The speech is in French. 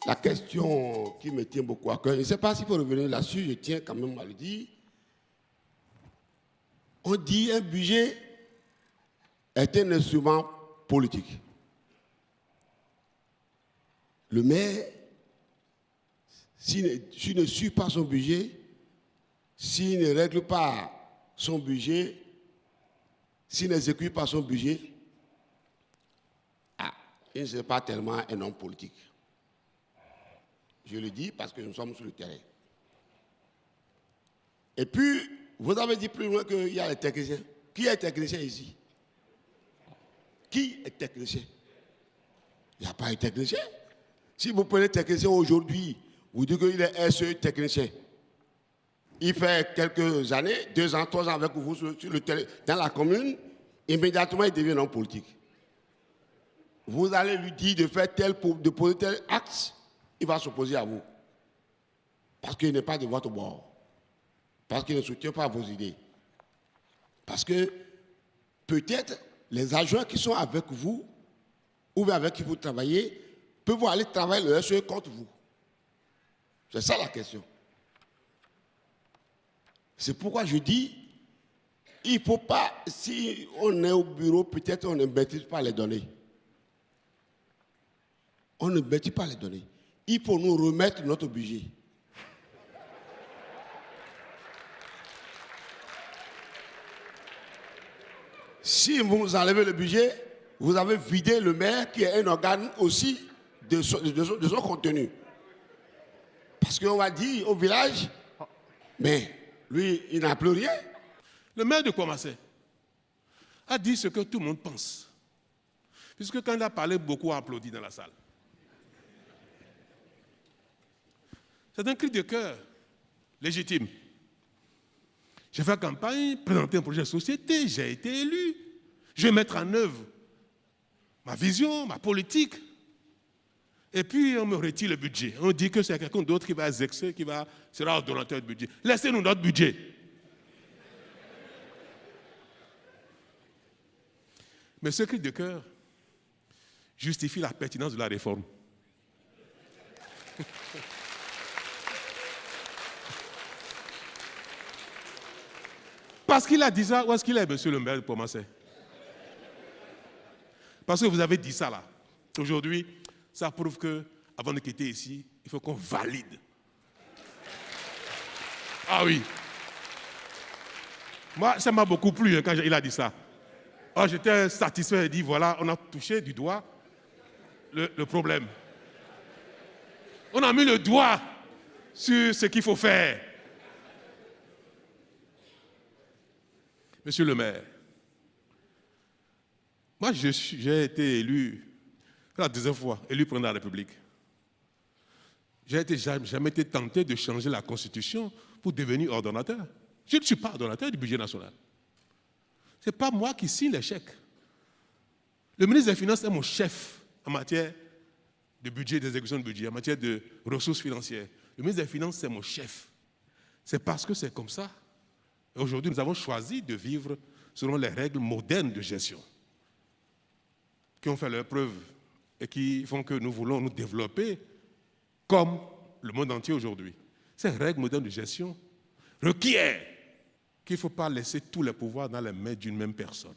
La question qui me tient beaucoup à cœur, je ne sais pas s'il faut revenir là-dessus, je tiens quand même à le dire. On dit un budget est un instrument politique. Le maire, s'il ne suit pas son budget, s'il ne règle pas son budget, s'il n'exécute pas son budget, il ne serait pas tellement un homme politique. Je le dis parce que nous sommes sur le terrain. Et puis, vous avez dit plus loin qu'il y a les techniciens. Qui est technicien ici? Qui est technicien? Il n'y a pas de technicien. Si vous prenez technicien aujourd'hui, vous dites qu'il est SE technicien. Il fait quelques années, 2 ans, 3 ans avec vous sur le terrain, dans la commune, immédiatement il devient un homme politique. Vous allez lui dire de faire de poser tel acte, il va s'opposer à vous. Parce qu'il n'est pas de votre bord. Parce qu'il ne soutient pas vos idées. Parce que peut-être les adjoints qui sont avec vous, ou bien avec qui vous travaillez, peuvent aller travailler le SE contre vous. C'est ça la question. C'est pourquoi je dis, il ne faut pas, si on est au bureau, peut-être on ne maîtrise pas les données. On ne maîtrise pas les données. Il faut nous remettre notre budget. Si vous enlevez le budget, vous avez vidé le maire qui est un organe aussi de son contenu. Parce qu'on va dire au village, mais lui, il n'a plus rien. Le maire de Kouamassé a dit ce que tout le monde pense. Puisque quand il a parlé, beaucoup ont applaudi dans la salle. C'est un cri de cœur légitime. J'ai fait campagne, présenté un projet de société, j'ai été élu. Je vais mettre en œuvre ma vision, ma politique. Et puis on me retire le budget. On dit que c'est quelqu'un d'autre qui va exercer, sera ordonnateur du budget. Laissez-nous notre budget. Mais ce cri de cœur justifie la pertinence de la réforme. Parce qu'il a dit ça, où est-ce qu'il est, monsieur le maire de Kouamassé? Parce que vous avez dit ça là. Aujourd'hui, ça prouve qu'avant de quitter ici, il faut qu'on valide. Ah oui. Moi, ça m'a beaucoup plu quand il a dit ça. Oh, j'étais satisfait et dit, voilà, on a touché du doigt le problème. On a mis le doigt sur ce qu'il faut faire. Monsieur le maire, moi j'ai été élu, la deuxième fois, élu président de la République. J'ai jamais été tenté de changer la Constitution pour devenir ordonnateur. Je ne suis pas ordonnateur du budget national. Ce n'est pas moi qui signe les chèques. Le ministre des Finances est mon chef en matière de budget, d'exécution de budget, en matière de ressources financières. Le ministre des Finances, c'est mon chef. C'est parce que c'est comme ça. Et aujourd'hui, nous avons choisi de vivre selon les règles modernes de gestion qui ont fait leur preuve et qui font que nous voulons nous développer comme le monde entier aujourd'hui. Ces règles modernes de gestion requièrent qu'il ne faut pas laisser tous les pouvoirs dans les mains d'une même personne.